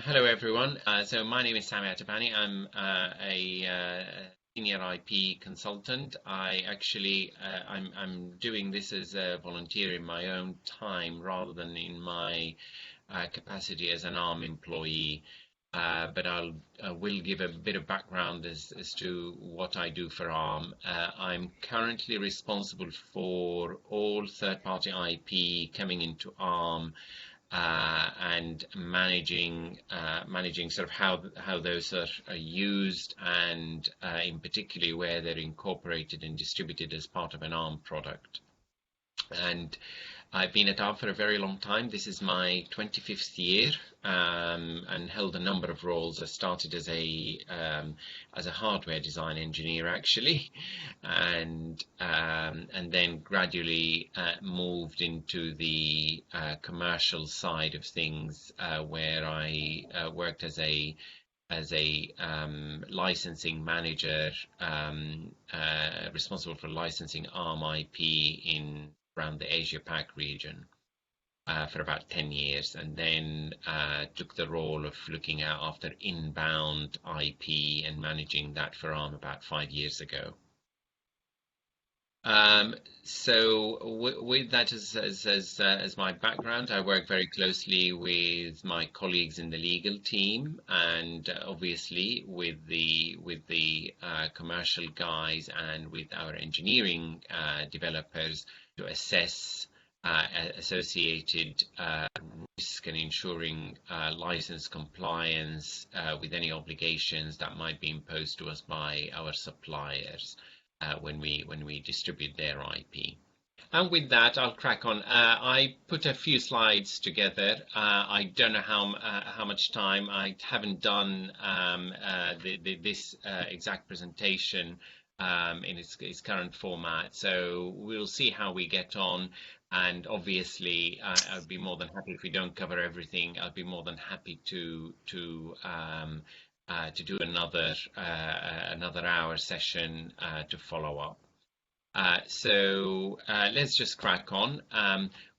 Hello everyone. So my name is Sami Atabani. I'm a senior IP consultant. I'm doing this as a volunteer in my own time rather than in my capacity as an ARM employee. But I will give a bit of background as to what I do for ARM. I'm currently responsible for all third-party IP coming into ARM. And managing sort of how those are used, and in particular where they're incorporated and distributed as part of an ARM product. And I've been at ARM for a very long time. This is my 25th year, and held a number of roles. I started as a hardware design engineer actually, and then gradually moved into the commercial side of things, where I worked as a licensing manager, responsible for licensing ARM IP in around the Asia Pac region for about 10 years, and then took the role of looking after inbound IP and managing that for ARM about 5 years ago. So with that as my background, I work very closely with my colleagues in the legal team, and obviously with the commercial guys and with our engineering developers to assess associated risk and ensuring license compliance with any obligations that might be imposed to us by our suppliers when we distribute their IP. And with that, I'll crack on. I put a few slides together. I don't know how much time. I haven't done this exact presentation in its current format, so we'll see how we get on. And obviously, I'd be more than happy if we don't cover everything. I'd be more than happy to do another hour session to follow up. So let's just crack on.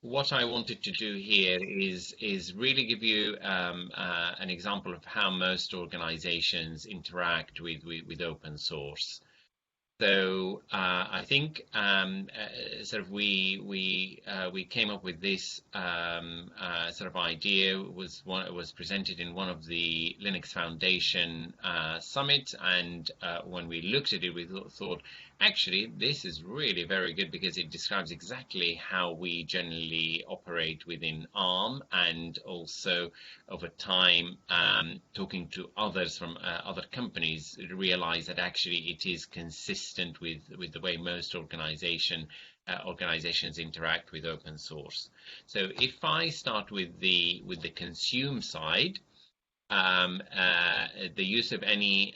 What I wanted to do here is really give you an example of how most organizations interact with open source. So I think sort of we came up with this sort of idea. Was presented in one of the Linux Foundation summits, and when we looked at it, we thought, actually, this is really very good because it describes exactly how we generally operate within ARM, and also over time, talking to others from other companies, realize that actually it is consistent with the way most organizations interact with open source. So if I start with the consume side, the use of any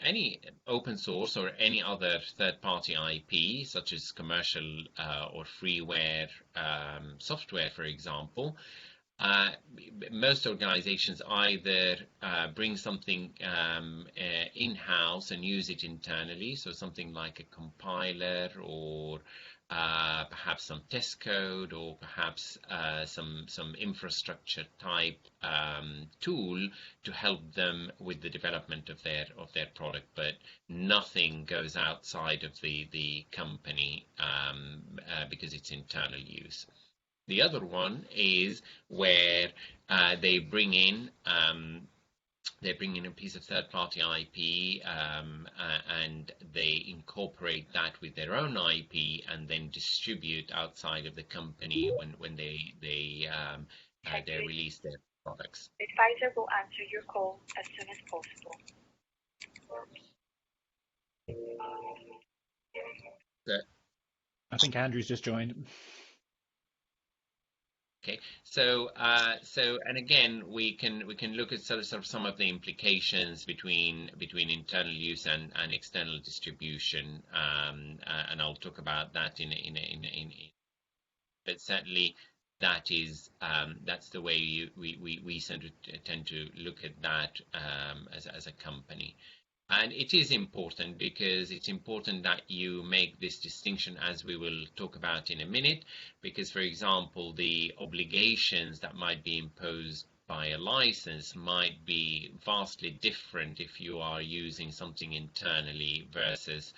open source or any other third-party IP, such as commercial or freeware software, for example, most organizations either bring something in-house and use it internally, so something like a compiler, or perhaps some test code, or perhaps some infrastructure type tool to help them with the development of their product, but nothing goes outside of the company because it's internal use. The other one is where they bring in a piece of third-party IP, and they incorporate that with their own IP and then distribute outside of the company when they release their products. The advisor will answer your call as soon as possible. I think Andrew's just joined. Okay, so and again, we can look at sort of some of the implications between internal use and external distribution, and I'll talk about that but certainly that's the way we tend to look at that as a company. And it is important because it's important that you make this distinction, as we will talk about in a minute, because, for example, the obligations that might be imposed by a license might be vastly different if you are using something internally versus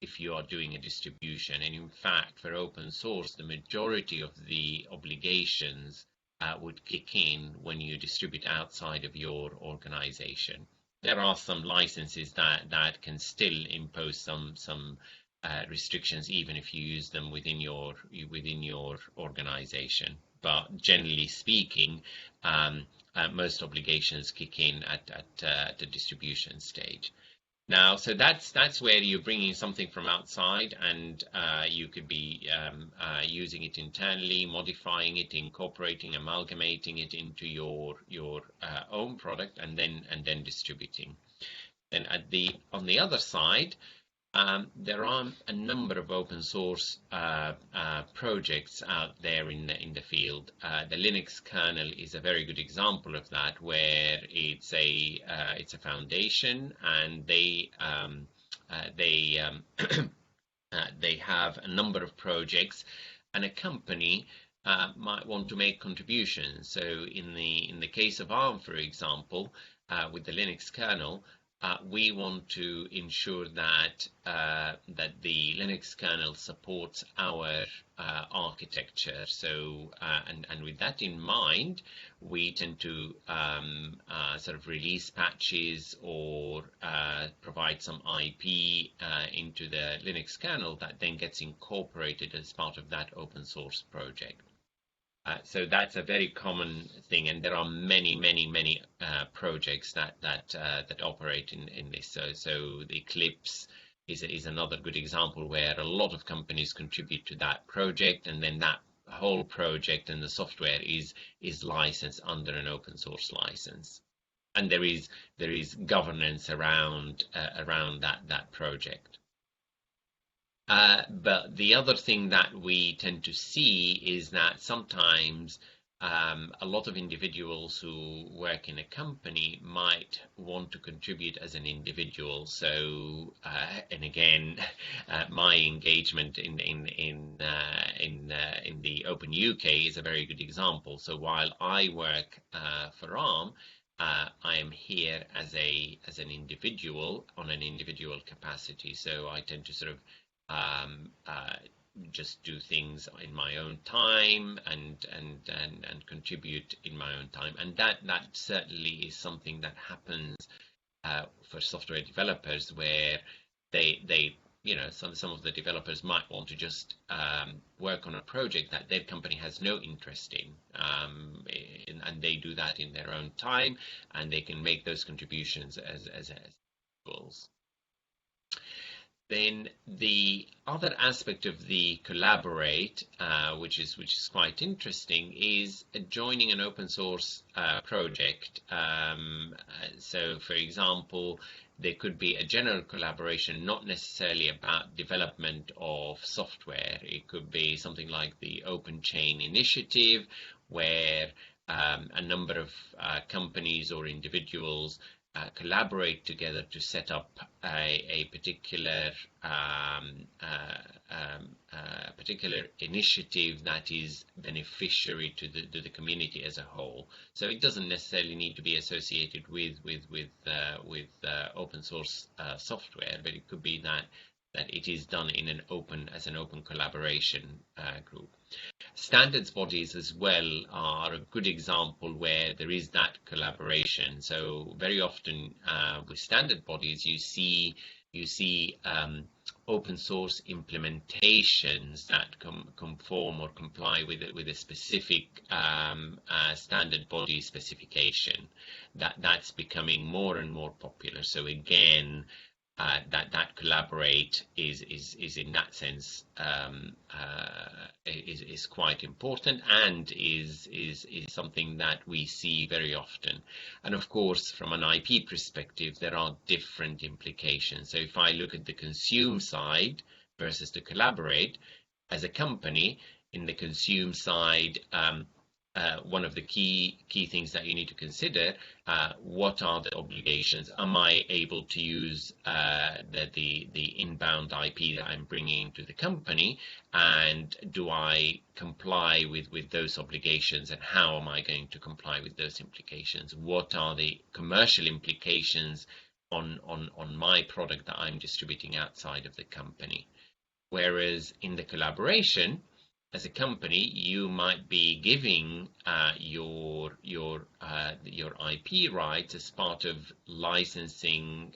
if you are doing a distribution. And in fact, for open source, the majority of the obligations would kick in when you distribute outside of your organization. There are some licenses that can still impose some restrictions, even if you use them within your organization. But generally speaking, most obligations kick in at the distribution stage. Now, so that's where you're bringing something from outside, and you could be using it internally, modifying it, incorporating, amalgamating it into your own product, and then distributing. Then on the other side, there are a number of open source projects out there in the field. The Linux kernel is a very good example of that, where it's a foundation, and they have a number of projects, and a company might want to make contributions. So in the case of ARM, for example, with the Linux kernel, we want to ensure that the Linux kernel supports our architecture. So, and with that in mind, we tend to sort of release patches or provide some IP into the Linux kernel that then gets incorporated as part of that open source project. So that's a very common thing, and there are many projects that operate in this. So the Eclipse is another good example where a lot of companies contribute to that project, and then that whole project and the software is licensed under an open source license, and there is governance around that project. But the other thing that we tend to see is that sometimes a lot of individuals who work in a company might want to contribute as an individual. So, and again, my engagement in the OpenUK is a very good example. So while I work for ARM, I am here as an individual on an individual capacity. So I tend to sort of just do things in my own time and contribute in my own time, and that certainly is something that happens for software developers, where they some of the developers might want to just work on a project that their company has no interest in, and they do that in their own time, and they can make those contributions as individuals. Then the other aspect of the collaborate, which is quite interesting, is joining an open source project. So, for example, there could be a general collaboration, not necessarily about development of software. It could be something like the Open Chain Initiative, where a number of companies or individuals collaborate together to set up a particular initiative that is beneficiary to the community as a whole. So it doesn't necessarily need to be associated with open source software, but it could be that it is done in an open collaboration group. Standards bodies as well are a good example where there is that collaboration. So very often with standard bodies, you see open source implementations that conform or comply with a specific standard body specification. That's becoming more and more popular. So again, that collaborate is in that sense is quite important, and is something that we see very often. And of course, from an IP perspective, there are different implications. So if I look at the consume side versus the collaborate, as a company, in the consume side, one of the key things that you need to consider. What are the obligations? Am I able to use the inbound IP that I'm bringing into the company, and do I comply with those obligations, and how am I going to comply with those implications? What are the commercial implications on my product that I'm distributing outside of the company? Whereas in the collaboration, as a company, you might be giving your IP rights as part of licensing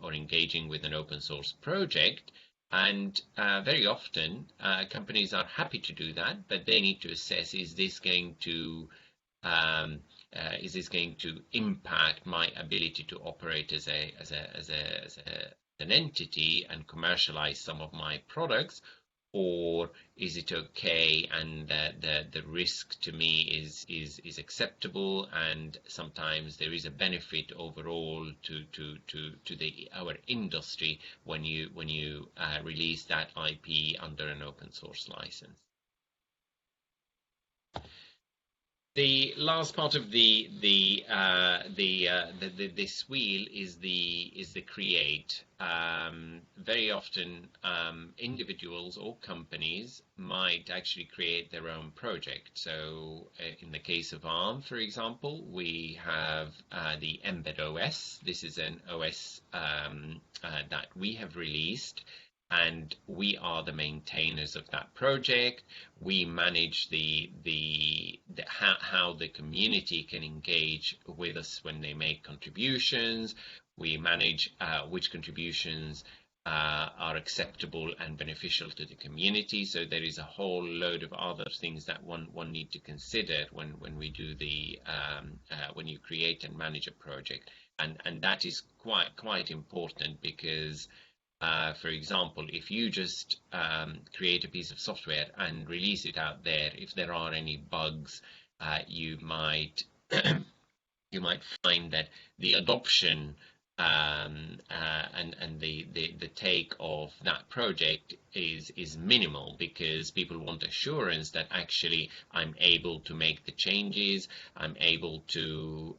or engaging with an open source project. And very often, companies are happy to do that, but they need to assess: is this going to impact my ability to operate as an entity and commercialize some of my products? Or is it okay, and the risk to me is acceptable, and sometimes there is a benefit overall to our industry when you release that IP under an open source license. The last part of this wheel is the create. Very often, individuals or companies might actually create their own project. So, in the case of ARM, for example, we have the Mbed OS. This is an OS that we have released, and we are the maintainers of that project. We manage how the community can engage with us when they make contributions. We manage which contributions are acceptable and beneficial to the community. So there is a whole load of other things that one need to consider when we do when you create and manage a project, and that is quite important, because for example, if you just create a piece of software and release it out there, if there are any bugs, you might find that the adoption and the take of that project is minimal, because people want assurance that actually I'm able to make the changes, I'm able to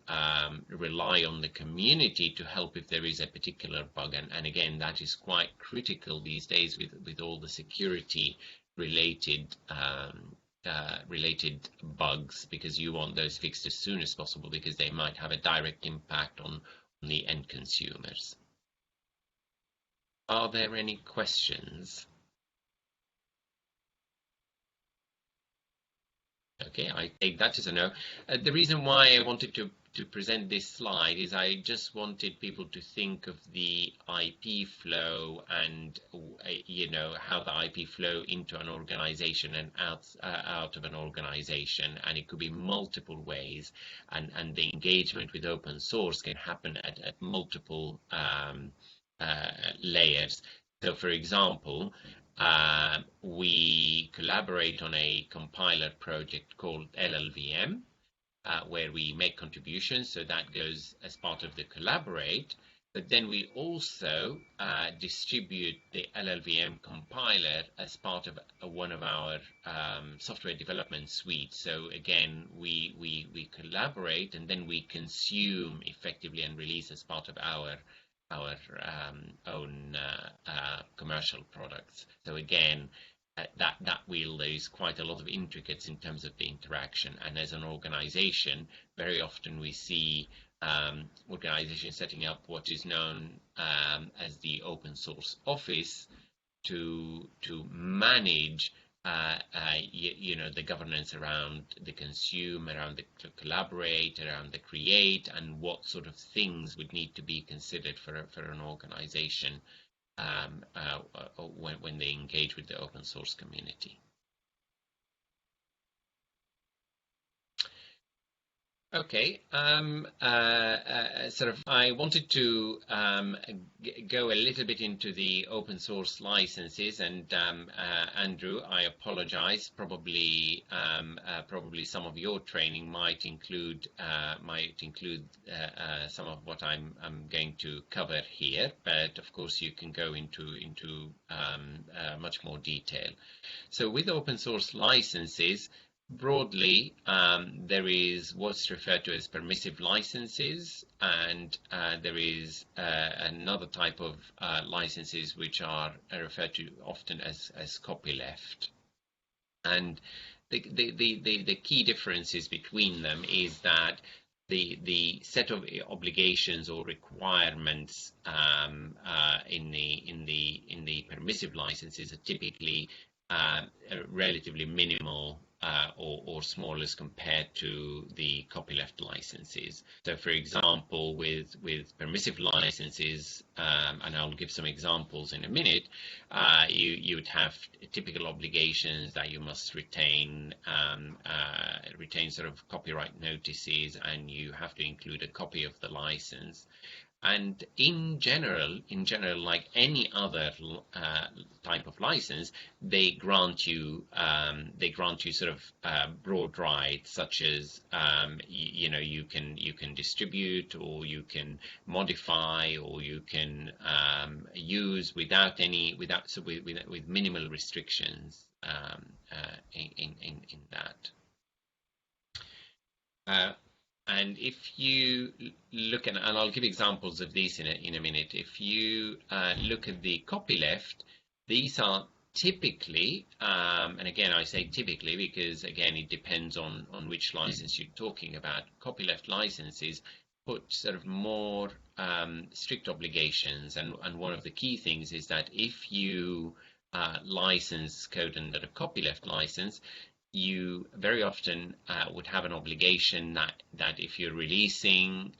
rely on the community to help if there is a particular bug, and again, that is quite critical these days with all the security related bugs, because you want those fixed as soon as possible, because they might have a direct impact on the end consumers. Are there any questions? Okay, I take that as a no. The reason why I wanted to present this slide is I just wanted people to think of the IP flow, and how the IP flow into an organization and out of an organization, and it could be multiple ways, and the engagement with open source can happen at multiple layers. So, for example, we collaborate on a compiler project called LLVM, where we make contributions, so that goes as part of the collaborate. But then we also distribute the LLVM compiler as part of one of our software development suites. So again, we collaborate, and then we consume effectively and release as part of our own commercial products. So again, that wheel, there is quite a lot of intricacies in terms of the interaction, and as an organization, very often we see organizations setting up what is known as the open source office to manage the governance around the consume, around the collaborate, around the create, and what sort of things would need to be considered for an organization when they engage with the open source community. Okay, I wanted to go a little bit into the open source licenses, and Andrew, I apologize. Probably some of your training might include some of what I'm going to cover here, but of course you can go into much more detail. So with open source licenses, broadly, there is what's referred to as permissive licenses, and there is another type of licenses which are referred to often as copyleft. And the key differences between them is that the set of obligations or requirements in the permissive licenses are typically relatively minimal or small as compared to the copyleft licenses. So, for example, with permissive licenses, and I'll give some examples in a minute, you would have typical obligations that you must retain sort of copyright notices, and you have to include a copy of the license. And in general, like any other type of license, they grant you sort of broad rights, such as you can distribute, or you can modify, or you can use with minimal restrictions in that. And if you look at, and I'll give examples of these in a minute, if you look at the copyleft, these are typically, and again I say typically because again it depends on which license you're talking about, copyleft licenses put sort of more strict obligations, and one of the key things is that if you license code under a copyleft license, you very often would have an obligation that if you're releasing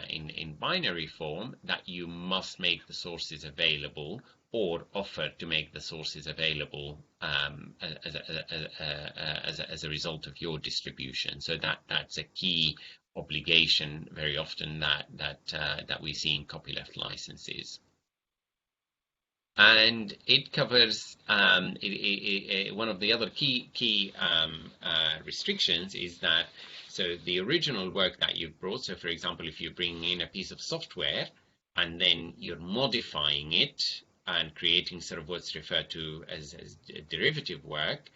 in binary form, that you must make the sources available or offer to make the sources available as a result of your distribution. So that's a key obligation very often that we see in copyleft licenses. And it covers one of the other key restrictions is that, so the original work that you've brought, so for example, if you bring in a piece of software and then you're modifying it and creating sort of what's referred to as derivative work,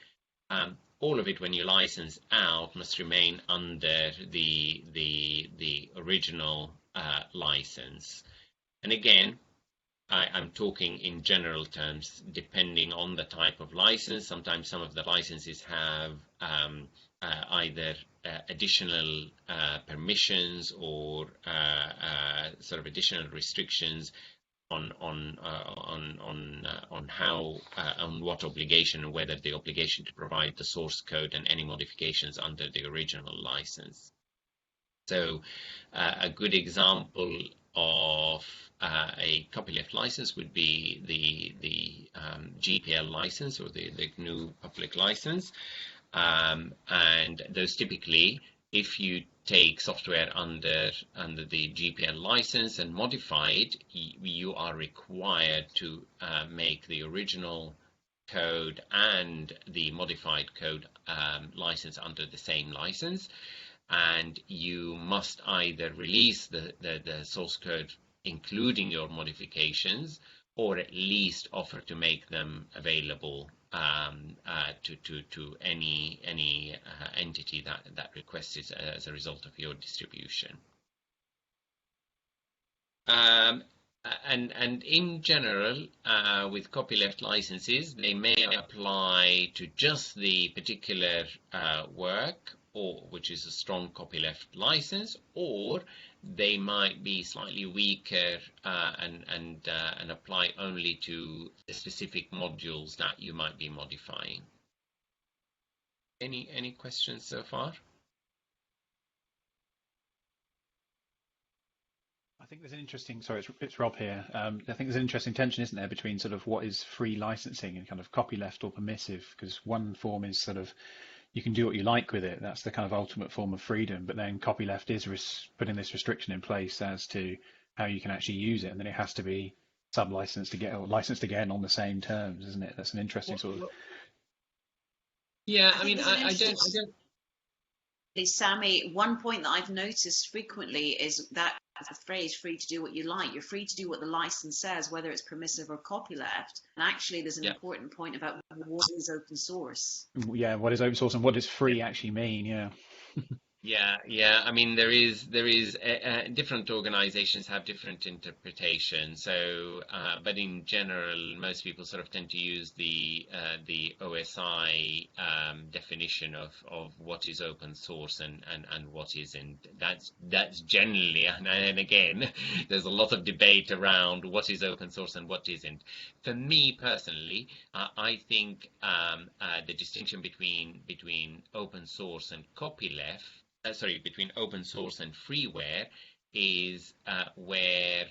all of it, when you license out, must remain under the original license. And again, I'm talking in general terms, depending on the type of license. Sometimes some of the licenses have either additional permissions or sort of additional restrictions on what obligation, and whether the obligation to provide the source code and any modifications under the original license. So a good example of a copyleft license would be the GPL license, or the GNU public license, and those typically, if you take software under the GPL license and modify it, you are required to make the original code and the modified code license under the same license. And you must either release the source code including your modifications, or at least offer to make them available to any entity that requests it as a result of your distribution. And in general, with copyleft licenses, they may apply to just the particular work, or which is a strong copyleft license, or they might be slightly weaker and apply only to the specific modules that you might be modifying. Any questions so far? I think there's an interesting, sorry, it's Rob here. I think there's an interesting tension, isn't there, between sort of what is free licensing and kind of copyleft or permissive, because one form is sort of, you can do what you like with it. That's the kind of ultimate form of freedom. But then copyleft is putting this restriction in place as to how you can actually use it. And then it has to be sub-licensed again, or licensed again on the same terms, isn't it? That's an interesting sort of... Yeah, I mean, I don't... Sami, one point that I've noticed frequently is that the phrase free to do what you like. You're free to do what the license says, whether it's permissive or copyleft. And actually, there's an important point about what is open source. Yeah, what is open source and what does free actually mean? Yeah. Yeah. I mean, there is different organizations have different interpretations. So, but in general, most people sort of tend to use the OSI definition of what is open source and what isn't. That's generally, and again, there's a lot of debate around what is open source and what isn't. For me personally, I think the distinction between open source and copyleft. Between open source and freeware is where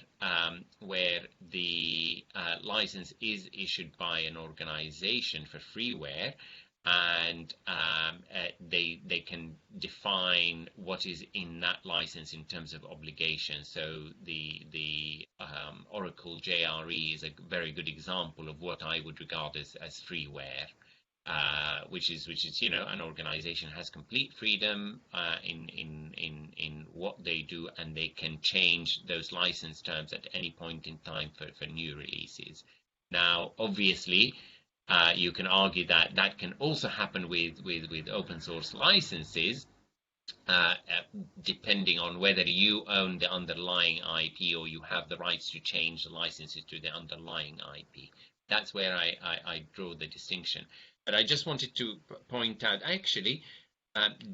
the license is issued by an organization for freeware, and they can define what is in that license in terms of obligations. So the Oracle JRE is a very good example of what I would regard as freeware. Which is an organization has complete freedom in what they do, and they can change those license terms at any point in time for new releases. Now, obviously, you can argue that can also happen with open source licenses, depending on whether you own the underlying IP or you have the rights to change the licenses to the underlying IP. That's where I draw the distinction. But I just wanted to point out, actually,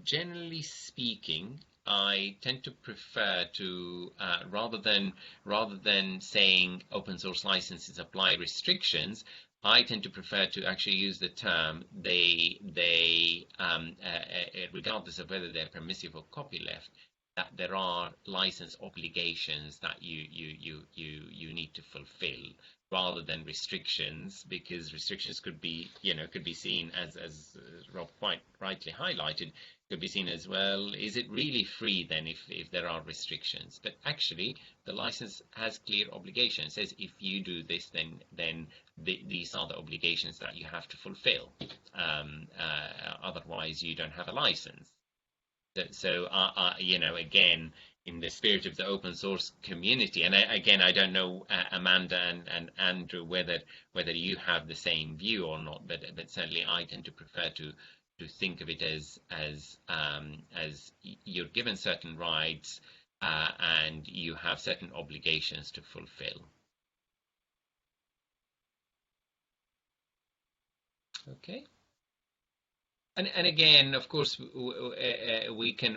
generally speaking, I tend to prefer to rather than saying open source licenses apply restrictions, I tend to prefer to actually use the term they regardless of whether they're permissive or copyleft, that there are license obligations that you need to fulfill, rather than restrictions, because restrictions could be seen as Rob quite rightly highlighted, could be seen as, well, is it really free then if there are restrictions? But actually, the license has clear obligations. It says if you do this, then these are the obligations that you have to fulfill. Otherwise, you don't have a license. So, again, in the spirit of the open source community, and I don't know, Amanda and Andrew, whether you have the same view or not, but certainly I tend to prefer to think of it as you're given certain rights and you have certain obligations to fulfill. Okay. And again, of course, we can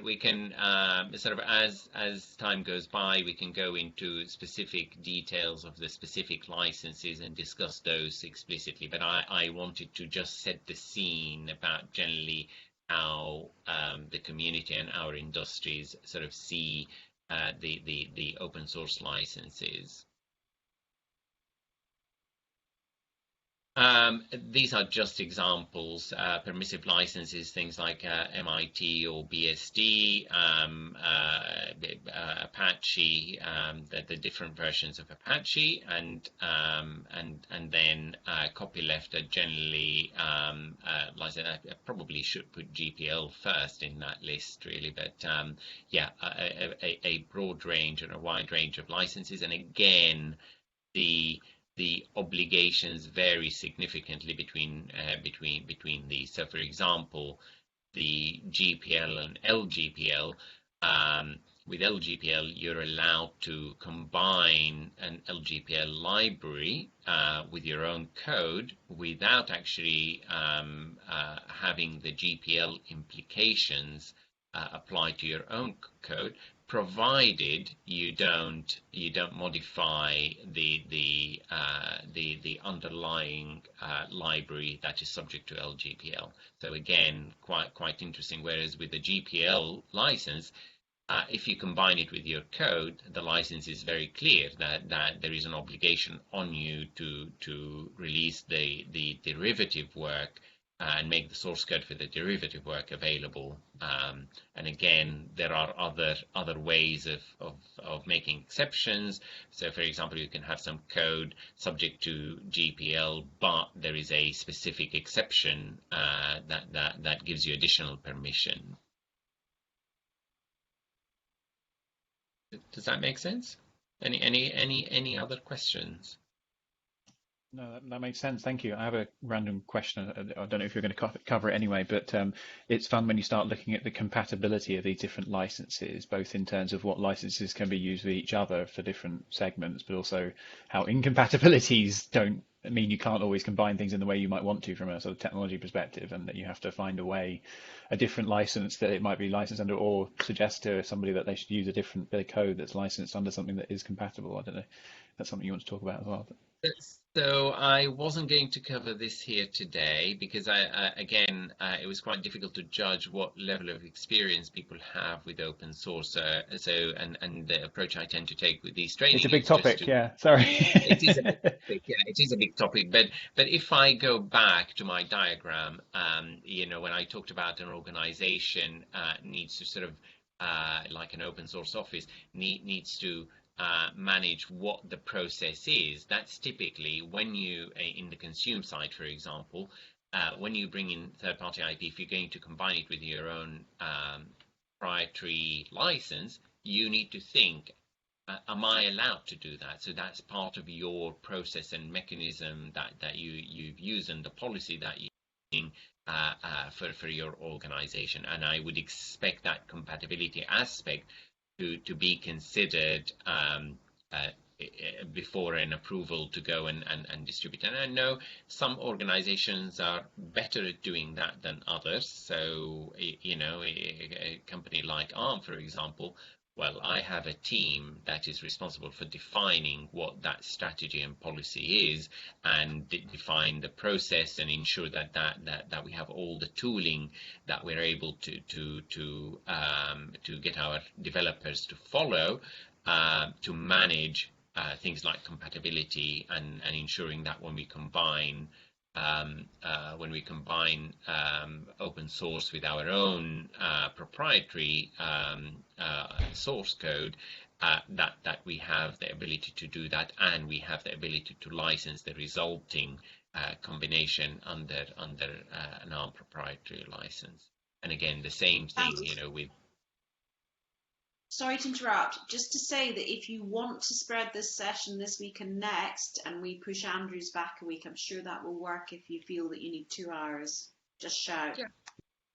sort of, as time goes by, we can go into specific details of the specific licenses and discuss those explicitly. But I wanted to just set the scene about generally how the community and our industries sort of see the open source licenses. These are just examples. Permissive licenses, things like MIT or BSD, Apache, the different versions of Apache, and then copyleft are generally licensed. I probably should put GPL first in that list, really, but yeah, a broad range and a wide range of licenses, and again, the obligations vary significantly between these. So, for example, the GPL and LGPL. With LGPL, you're allowed to combine an LGPL library with your own code without actually having the GPL implications apply to your own code, provided you don't modify the underlying library that is subject to LGPL. So again, quite interesting. Whereas with the GPL license, if you combine it with your code, the license is very clear that there is an obligation on you to release the derivative work and make the source code for the derivative work available. And again, there are other ways of making exceptions. So, for example, you can have some code subject to GPL, but there is a specific exception that gives you additional permission. Does that make sense? Any other questions? No, that makes sense. Thank you. I have a random question. I don't know if you're going to cover it anyway, but it's fun when you start looking at the compatibility of these different licenses, both in terms of what licenses can be used with each other for different segments, but also how incompatibilities don't mean you can't always combine things in the way you might want to from a sort of technology perspective, and that you have to find a way, a different license that it might be licensed under, or suggest to somebody that they should use a different bit of code that's licensed under something that is compatible. I don't know. That's something you want to talk about as well. So I wasn't going to cover this here today because again, it was quite difficult to judge what level of experience people have with open source. And the approach I tend to take with these trainings. It's a big topic, yeah. Sorry. It is a big topic, yeah. It is a big topic, but if I go back to my diagram, when I talked about an organization needs to sort of like an open source office needs to manage what the process is. That's typically when you, in the consume side, for example, when you bring in third-party IP, if you're going to combine it with your own proprietary license, you need to think, am I allowed to do that? So that's part of your process and mechanism that you've used and the policy that you're using for your organization. And I would expect that compatibility aspect to be considered before an approval to go and distribute. And I know some organizations are better at doing that than others. So, a company like ARM, for example, well, I have a team that is responsible for defining what that strategy and policy is, and define the process and ensure that we have all the tooling that we're able to get our developers to follow to manage things like compatibility and ensuring that when we combine open source with our own proprietary source code, that we have the ability to do that, and we have the ability to license the resulting combination under an ARM proprietary license. And again, the same thing, with. Sorry to interrupt. Just to say that if you want to spread this session this week and next, and we push Andrew's back a week, I'm sure that will work. If you feel that you need 2 hours, just shout.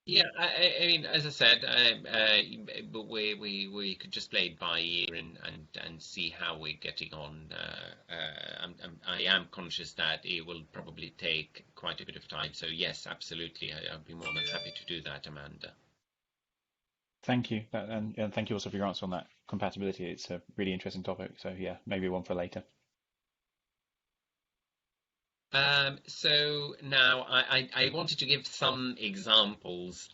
Yeah. I mean, as I said, but we could just play it by ear and see how we're getting on. I am conscious that it will probably take quite a bit of time. So yes, absolutely, I'd be more than happy to do that, Amanda. Thank you, and thank you also for your answer on that compatibility. It's a really interesting topic. So yeah, maybe one for later. So now I wanted to give some examples,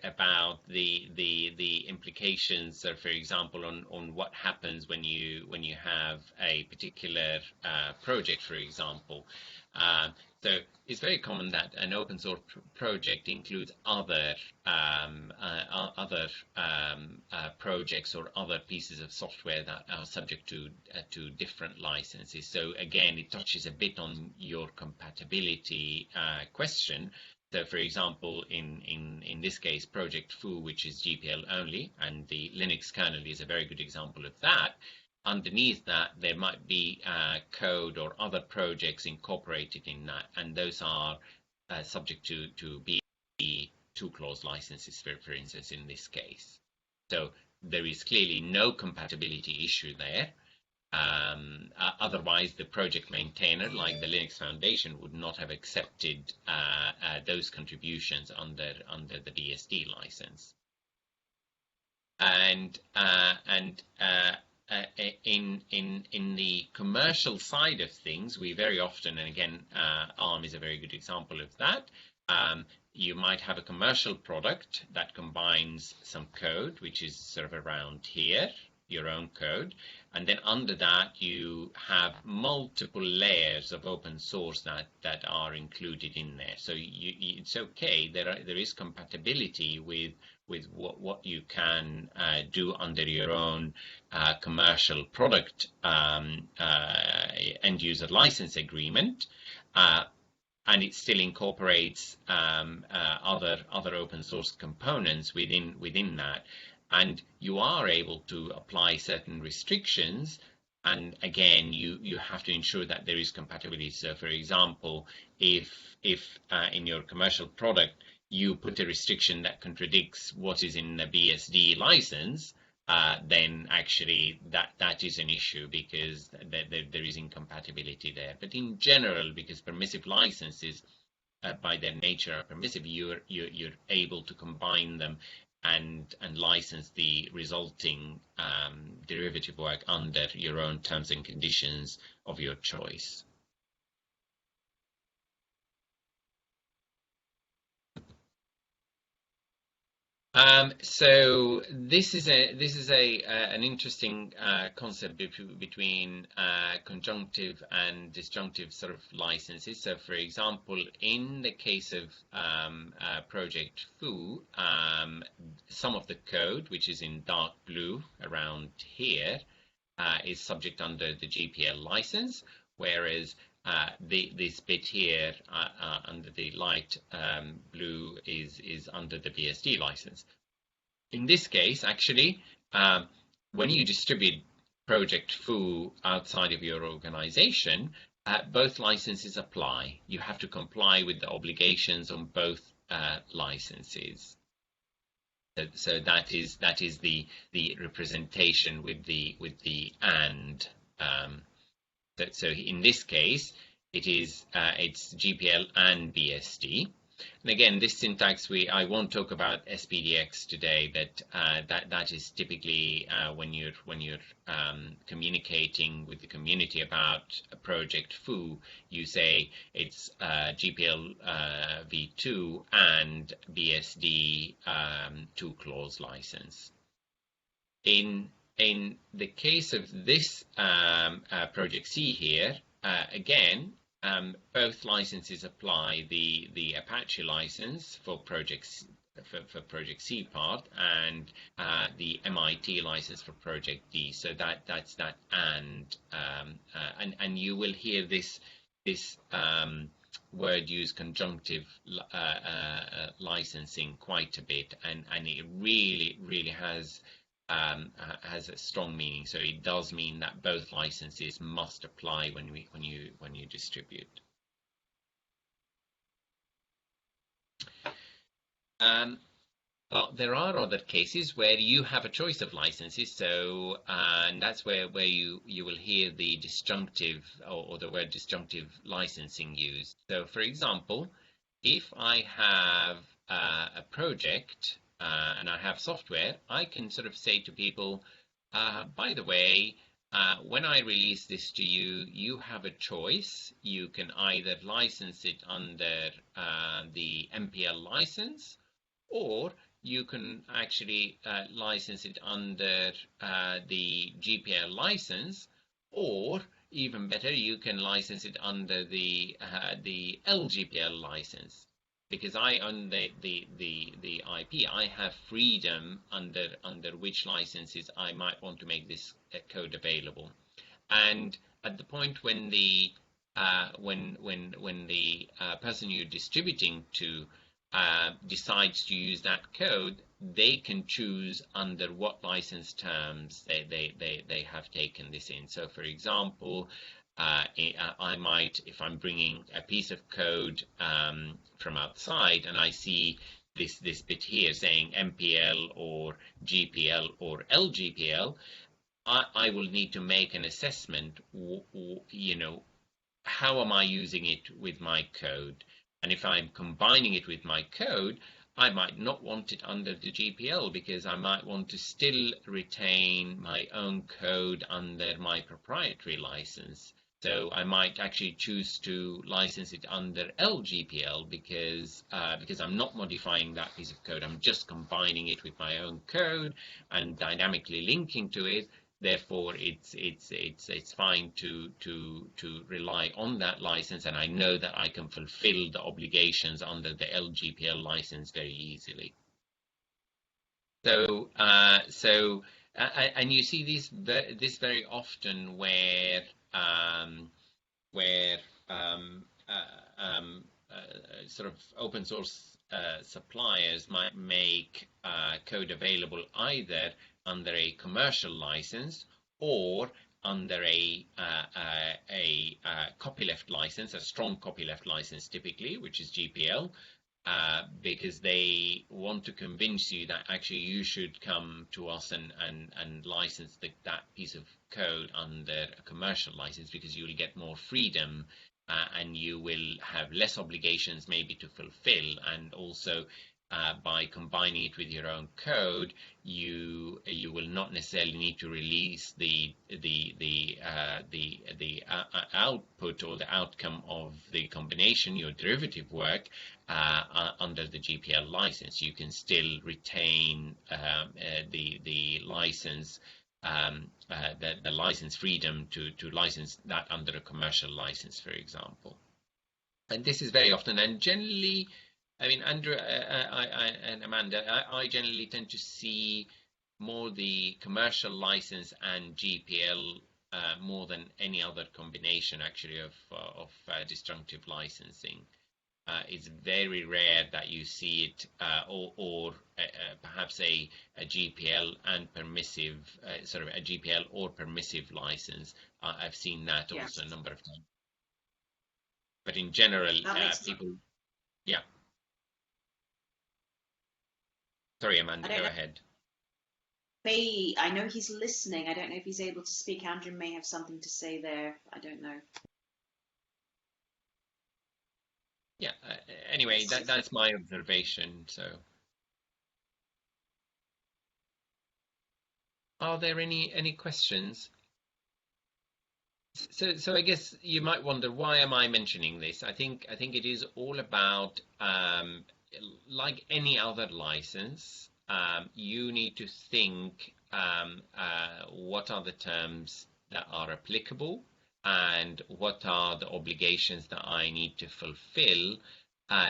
about the implications. So, for example, on what happens when you have a particular project, for example. So it's very common that an open source project includes other projects or other pieces of software that are subject to different licenses. So again, it touches a bit on your compatibility question. So, for example, in this case, Project Foo, which is GPL only, and the Linux kernel is a very good example of that. Underneath that, there might be code or other projects incorporated in that, and those are subject to be two-clause licenses, for instance, in this case. So there is clearly no compatibility issue there. Otherwise, the project maintainer, like the Linux Foundation, would not have accepted those contributions under the BSD license. And in the commercial side of things, we very often, and again, ARM is a very good example of that, you might have a commercial product that combines some code, which is sort of around here, your own code, and then under that you have multiple layers of open source that are included in there. So it's okay. There is compatibility with what you can do under your own commercial product end user license agreement, and it still incorporates other open source components within that. and you are able to apply certain restrictions. And again, you have to ensure that there is compatibility. So, for example, if in your commercial product you put a restriction that contradicts what is in the BSD license, then actually that is an issue, because there is incompatibility there. But in general, because permissive licenses by their nature are permissive, you're able to combine them and license the resulting derivative work under your own terms and conditions of your choice. So this is an interesting concept between conjunctive and disjunctive sort of licenses. So, for example, in the case of Project Foo, some of the code, which is in dark blue around here, is subject under the GPL license, whereas this bit here under the light blue is under the BSD license. In this case, actually, when you distribute Project Foo outside of your organization, both licenses apply. You have to comply with the obligations on both licenses. So that is the representation with the and. So in this case, it's GPL and BSD. And again, this syntax I won't talk about SPDX today, but that is typically when you're communicating with the community about a Project Foo, you say it's GPL v2 and BSD 2-clause license. In the case of this Project C here, again, both licenses apply, the Apache license for Project C part and the MIT license for Project D. So that's that and you will hear this word used, conjunctive licensing, quite a bit, and it really has a strong meaning. So it does mean that both licenses must apply when you distribute. But there are other cases where you have a choice of licenses. So and that's where you will hear the disjunctive or the word disjunctive licensing used. So, for example, if I have a project and I have software, I can sort of say to people, by the way, when I release this to you, you have a choice. You can either license it under the MPL license, or you can actually license it under the GPL license, or even better, you can license it under the LGPL license. Because I own the IP, I have freedom under which licenses I might want to make this code available. And at the point when the person you're distributing to decides to use that code, they can choose under what license terms they have taken this in. So, for example, I might, if I'm bringing a piece of code from outside and I see this bit here saying MPL or GPL or LGPL, I will need to make an assessment, how am I using it with my code? And if I'm combining it with my code, I might not want it under the GPL, because I might want to still retain my own code under my proprietary license. So I might actually choose to license it under LGPL because I'm not modifying that piece of code. I'm just combining it with my own code and dynamically linking to it. Therefore, it's fine to rely on that license, and I know that I can fulfill the obligations under the LGPL license very easily. So and you see this very often where sort of open source suppliers might make code available either under a commercial license or under a copyleft license, a strong copyleft license typically, which is GPL, because they want to convince you that actually you should come to us and license that piece of code under a commercial license, because you will get more freedom and you will have less obligations maybe to fulfill, and also by combining it with your own code, you will not necessarily need to release the output or the outcome of the combination, your derivative work, under the GPL license. You can still retain the license, the license freedom to license that under a commercial license, for example. And this is very often, and generally, I mean, Andrew and Amanda, I generally tend to see more the commercial license and GPL more than any other combination, actually, of disjunctive licensing. It's very rare that you see it, or perhaps a GPL and permissive, sort of a GPL or permissive license. I've seen that also a number of times. But in general, people, yeah. Sorry, Amanda, go ahead. I know he's listening. I don't know if he's able to speak. Andrew may have something to say there. I don't know. Yeah, anyway, that's my observation. So, are there any questions? So I guess you might wonder, why am I mentioning this? I think it is all about, like any other license, you need to think what are the terms that are applicable and what are the obligations that I need to fulfill,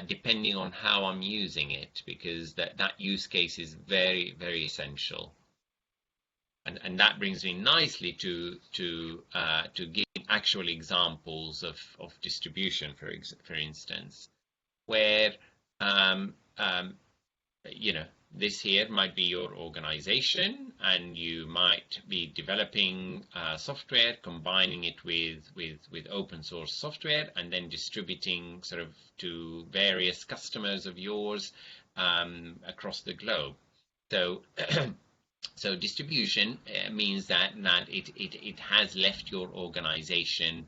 depending on how I'm using it, because that use case is very, very essential. And that brings me nicely to give actual examples of distribution, for instance, where you know, this here might be your organization, and you might be developing software, combining it with open source software, and then distributing sort of to various customers of yours across the globe. So so distribution means that it has left your organization,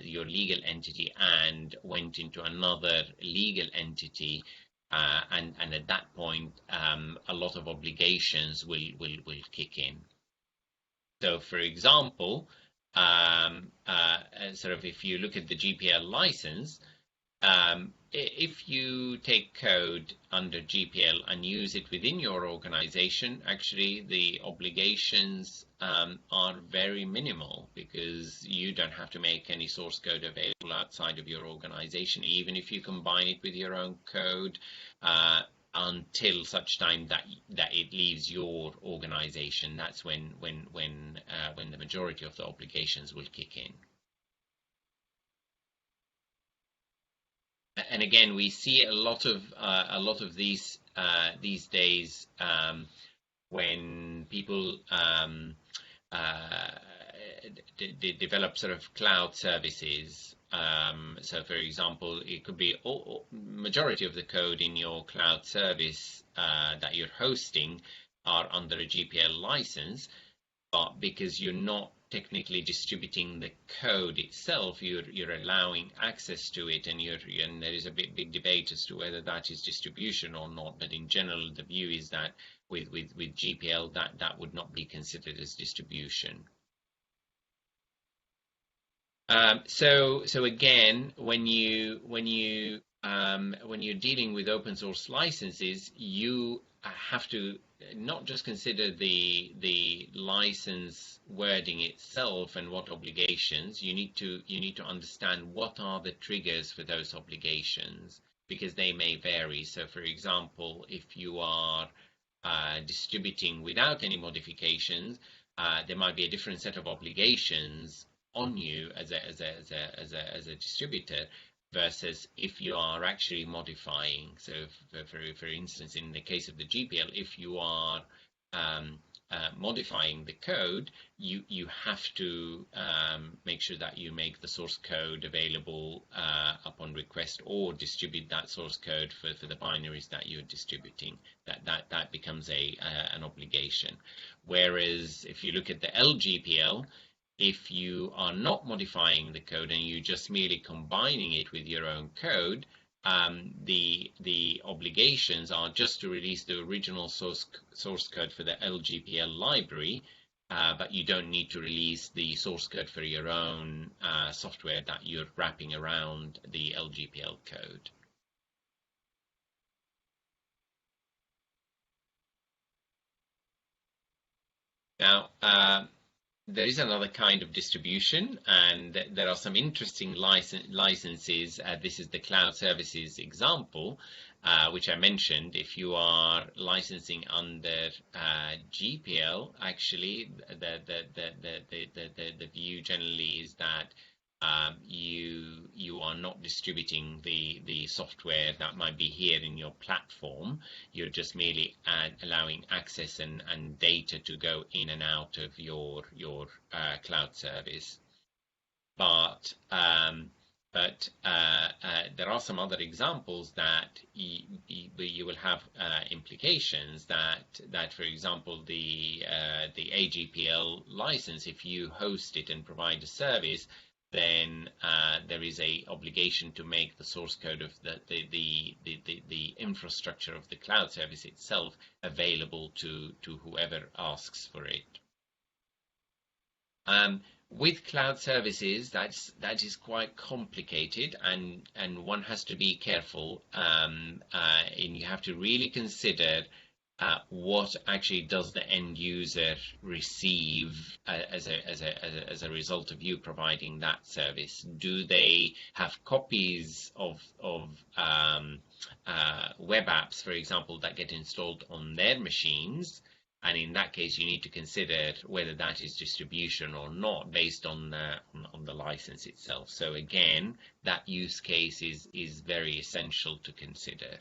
your legal entity, and went into another legal entity. And at that point, a lot of obligations will kick in. So, for example, sort of if you look at the GPL license, if you take code under GPL and use it within your organization, actually the obligations are very minimal, because you don't have to make any source code available outside of your organization, even if you combine it with your own code, until such time that it leaves your organization. That's when the majority of the obligations will kick in. And again, we see a lot of these days when people develop sort of cloud services. So, for example, it could be majority of the code in your cloud service that you're hosting are under a GPL license, but because you're not technically distributing the code itself, you're allowing access to it, and there is a big debate as to whether that is distribution or not. But in general, the view is that with GPL, that would not be considered as distribution. So again, when you're dealing with open source licenses, you have to not just consider the license wording itself and what obligations. You need to understand what are the triggers for those obligations, because they may vary. So, for example, if you are distributing without any modifications, there might be a different set of obligations on you as a distributor versus if you are actually modifying. So for instance, in the case of the GPL, if you are modifying the code, you have to make sure that you make the source code available upon request, or distribute that source code for the binaries that you're distributing. That becomes an obligation. Whereas if you look at the LGPL, if you are not modifying the code and you just merely combining it with your own code, the obligations are just to release the original source code for the LGPL library, but you don't need to release the source code for your own software that you're wrapping around the LGPL code. Now, there is another kind of distribution, and there are some interesting licenses. This is the cloud services example, which I mentioned. If you are licensing under GPL, actually, the view generally is that you are not distributing the software that might be here in your platform. You're just merely allowing access and data to go in and out of your cloud service. But there are some other examples that you will have implications that, for example, the AGPL license, if you host it and provide a service, then there is a obligation to make the source code of the infrastructure of the cloud service itself available to whoever asks for it. With cloud services, that is quite complicated, and one has to be careful, and you have to really consider what actually does the end user receive as a result of you providing that service. Do they have copies of web apps, for example, that get installed on their machines? And in that case, you need to consider whether that is distribution or not based on the license itself. So again, that use case is very essential to consider.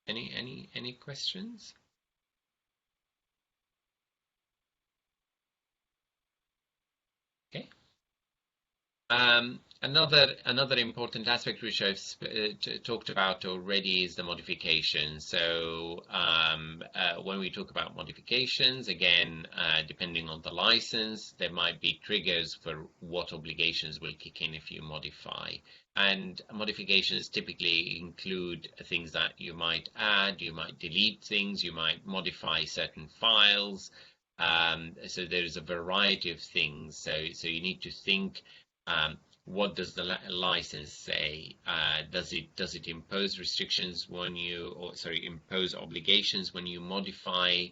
Any questions? Okay. Another important aspect which I've talked about already is the modification. So when we talk about modifications, again, depending on the license, there might be triggers for what obligations will kick in if you modify. And modifications typically include things that you might add, you might delete things, you might modify certain files. So there's a variety of things. So you need to think, what does the license say? Does it impose restrictions when impose obligations when you modify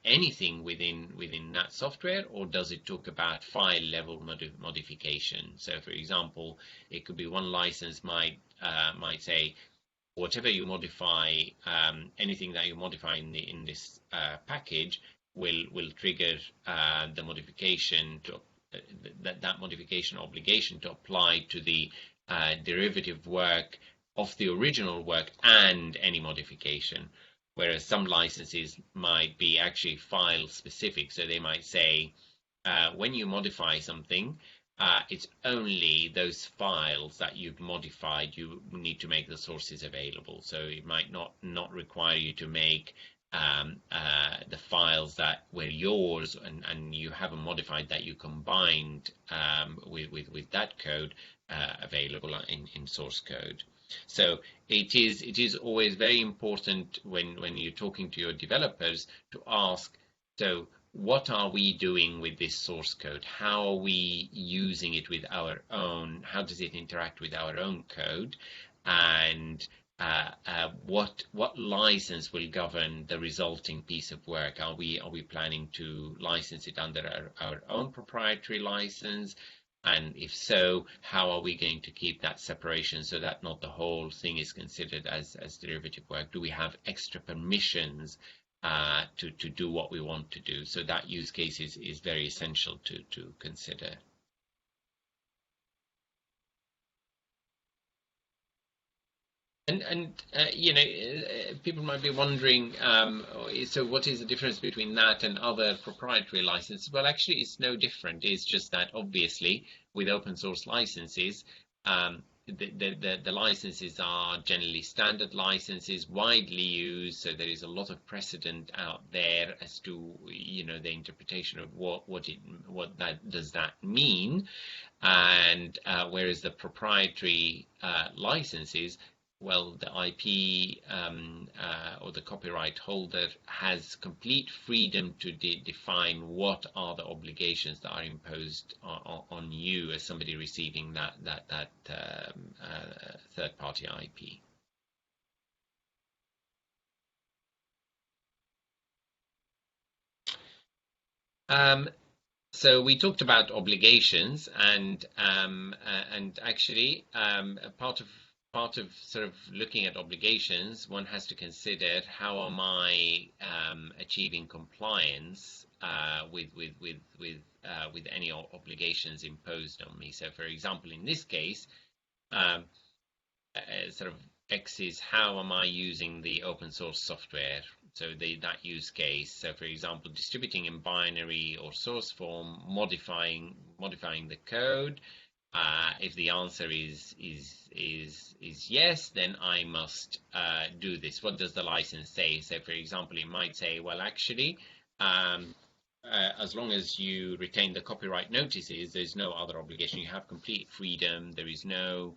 anything within that software, or does it talk about file level modification? So, for example, it could be one license might say, whatever you modify, anything that you modify in this package will trigger the modification to that modification obligation to apply to the derivative work of the original work and any modification. Whereas some licenses might be actually file specific. So they might say, when you modify something, it's only those files that you've modified you need to make the sources available. So it might not require you to make the files that were yours and you haven't modified that you combined with that code available in source code. So it is always very important when you're talking to your developers to ask, so what are we doing with this source code? How are we using it with our own? How does it interact with our own code? And what license will govern the resulting piece of work? Are we planning to license it under our own proprietary license? And if so, how are we going to keep that separation so that not the whole thing is considered as derivative work? Do we have extra permissions to do what we want to do. So that use case is very essential to consider. And people might be wondering, so what is the difference between that and other proprietary licenses? Well, actually, it's no different. It's just that obviously with open source licenses, the licenses are generally standard licenses, widely used. So there is a lot of precedent out there as to the interpretation of what that does that mean, and whereas the proprietary licenses, well, the IP or the copyright holder has complete freedom to define what are the obligations that are imposed on you as somebody receiving that third-party IP. So we talked about obligations, and actually part of sort of looking at obligations, one has to consider how am I achieving compliance with any obligations imposed on me. So, for example, in this case, sort of X is how am I using the open source software. So that use case. So, for example, distributing in binary or source form, modifying the code. If the answer is yes, then I must do this. What does the license say? So, for example, it might say, well, actually, as long as you retain the copyright notices, there's no other obligation. You have complete freedom. There is no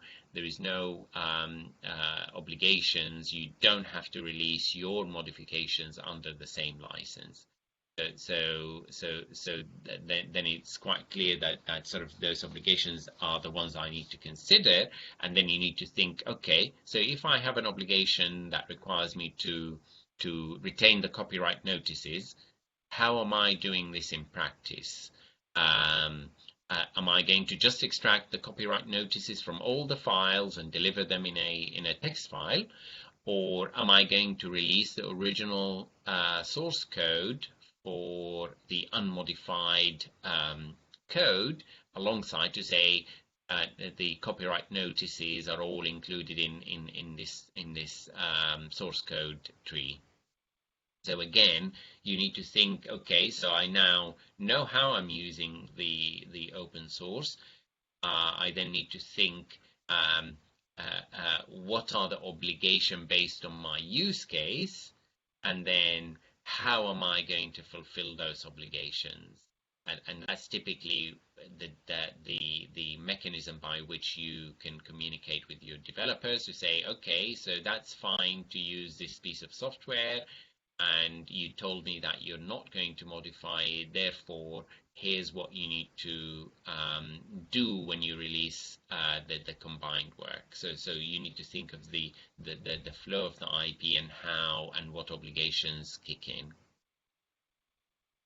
obligations. You don't have to release your modifications under the same license. So then it's quite clear that sort of those obligations are the ones I need to consider, and then you need to think, okay, so if I have an obligation that requires me to retain the copyright notices, how am I doing this in practice? Am I going to just extract the copyright notices from all the files and deliver them in a text file, or am I going to release the original source code for the unmodified code alongside to say the copyright notices are all included in this source code tree? So again, you need to think, okay, so I now know how I'm using the open source. I then need to think what are the obligation based on my use case, and then how am I going to fulfill those obligations? And that's typically the mechanism by which you can communicate with your developers to say, okay, so that's fine to use this piece of software, and you told me that you're not going to modify it, therefore here's what you need to do when you release the combined work. So you need to think of the flow of the IP and how and what obligations kick in.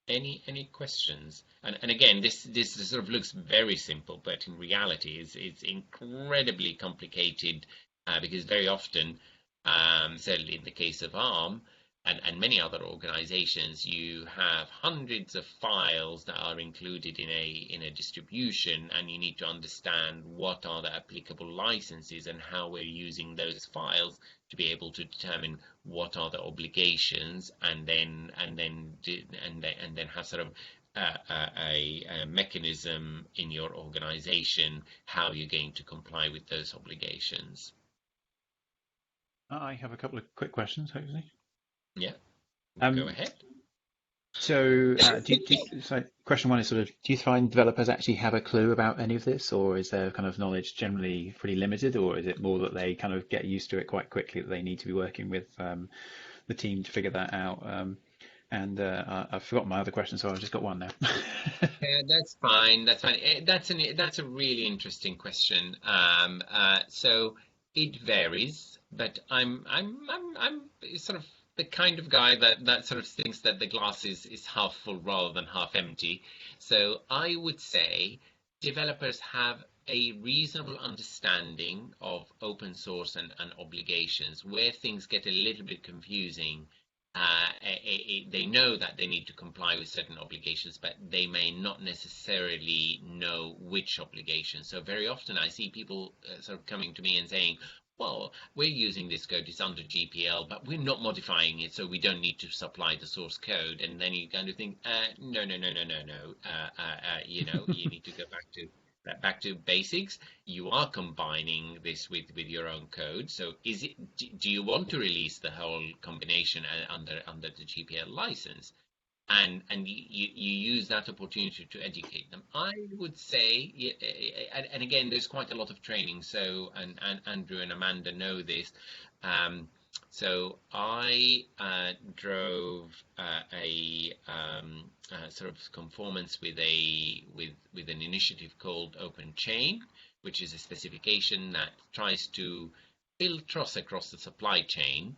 Any questions? And again, this sort of looks very simple, but in reality it's incredibly complicated because very often, certainly in the case of ARM, and many other organizations, you have hundreds of files that are included in a distribution, and you need to understand what are the applicable licenses and how we're using those files to be able to determine what are the obligations, and then have sort of a mechanism in your organization how you're going to comply with those obligations. I have a couple of quick questions, hopefully. Yeah, go ahead. So, so question one is sort of, do you find developers actually have a clue about any of this, or is their kind of knowledge generally pretty limited, or is it more that they kind of get used to it quite quickly, that they need to be working with the team to figure that out? And I've forgotten my other question, so I've just got one now. Yeah, that's fine. That's fine. That's a really interesting question. So it varies, but I'm sort of the kind of guy that sort of thinks that the glass is half full rather than half empty. So I would say developers have a reasonable understanding of open source and obligations. Where things get a little bit confusing they know that they need to comply with certain obligations, but they may not necessarily know which obligations. So very often I see people sort of coming to me and saying, well, we're using this code, it's under GPL, but we're not modifying it, so we don't need to supply the source code. And then you kind of think, no, no, no, no, no, no. You know, you need to go back to basics. You are combining this with your own code. So is it, do you want to release the whole combination under the GPL license? And you use that opportunity to educate them. I would say, and again, there's quite a lot of training. So, and Andrew and Amanda know this. So I drove a sort of conformance with an initiative called Open Chain, which is a specification that tries to build trust across the supply chain,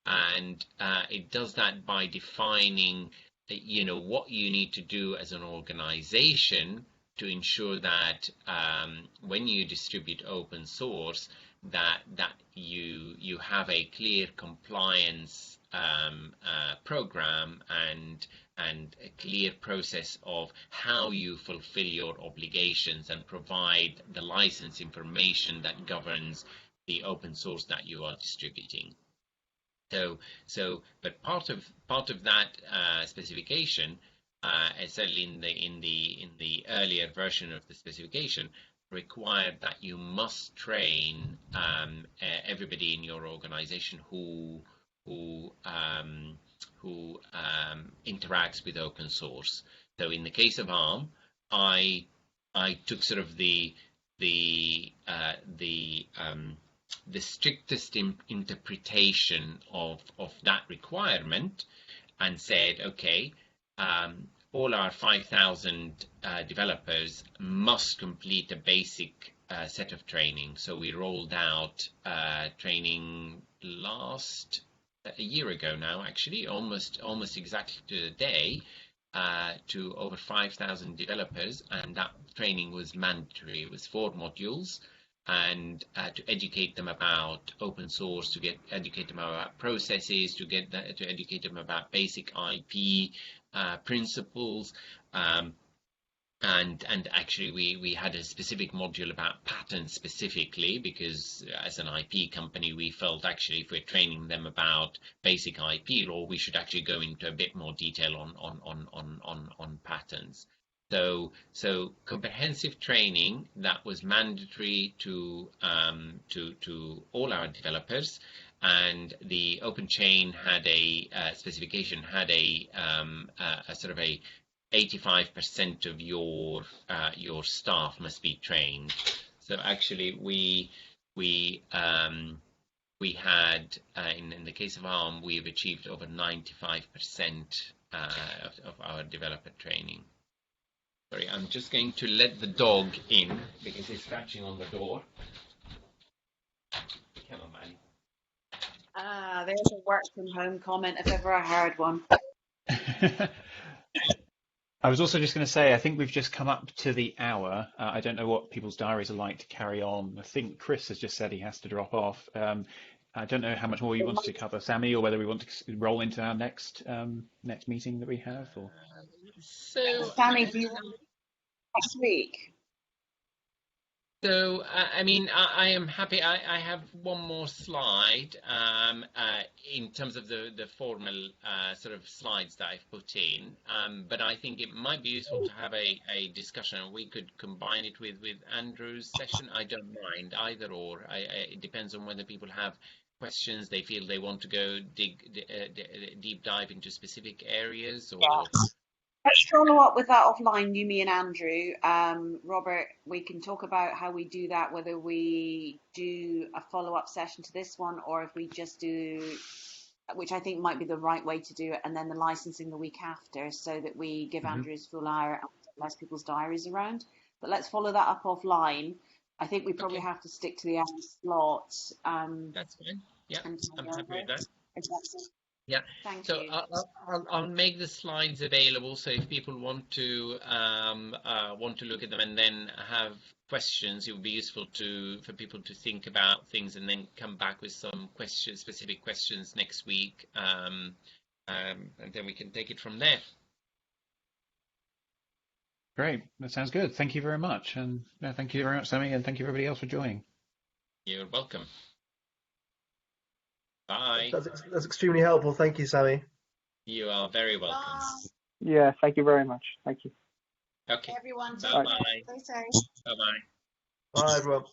and it does that by defining, you know, what you need to do as an organization to ensure that when you distribute open source, that you have a clear compliance program and a clear process of how you fulfill your obligations and provide the license information that governs the open source that you are distributing. But part of that specification, certainly in the earlier version of the specification, required that you must train everybody in your organization who interacts with open source. So in the case of ARM, I took sort of the strictest interpretation of that requirement and said, okay, all our 5,000 developers must complete a basic set of training. So we rolled out training a year ago now, actually, almost exactly to the day, to over 5,000 developers, and that training was mandatory. It was 4 modules. And to educate them about open source, to educate them about processes, to educate them about basic IP principles, and actually we had a specific module about patents specifically, because as an IP company we felt actually if we're training them about basic IP law, we should actually go into a bit more detail on patents. So comprehensive training that was mandatory to all our developers, and the Open Chain had a specification had a sort of a 85% of your staff must be trained. So actually we had in the case of ARM, we've achieved over 95% of our developer training. Sorry, I'm just going to let the dog in because he's scratching on the door. Come on, man. There's a work from home comment if ever I heard one. I was also just going to say, I think we've just come up to the hour. I don't know what people's diaries are like to carry on. I think Chris has just said he has to drop off. I don't know how much more you wanted to cover, Sami, or whether we want to roll into our next meeting that we have. Or so, Sami, do you want next week? So, I mean, I am happy. I have one more slide in terms of the formal sort of slides that I've put in. But I think it might be useful to have a discussion. We could combine it with Andrew's session. I don't mind either or. It depends on whether people have questions, they feel they want to go deep dive into specific areas, or... Let's follow up with that offline, you, me and Andrew. Robert, we can talk about how we do that, whether we do a follow-up session to this one or if we just do, which I think might be the right way to do it, and then the licensing the week after, so that we give Andrew his full hour and less people's diaries around. But let's follow that up offline. I think we probably have to stick to the hour slot. That's fine. Yeah, I'm happy with that. Exactly. Yeah, Thank so you. I'll make the slides available. So if people want to look at them and then have questions, it would be useful for people to think about things and then come back with some specific questions next week. and then we can take it from there. Great. That sounds good. Thank you very much. And thank you very much, Sami, and thank you everybody else for joining. You're welcome. Bye. That's extremely helpful. Thank you, Sami. You are very welcome. Yeah, thank you very much. Thank you. Okay. Everyone, Bye-bye. stay safe. Bye-bye. Bye, everyone.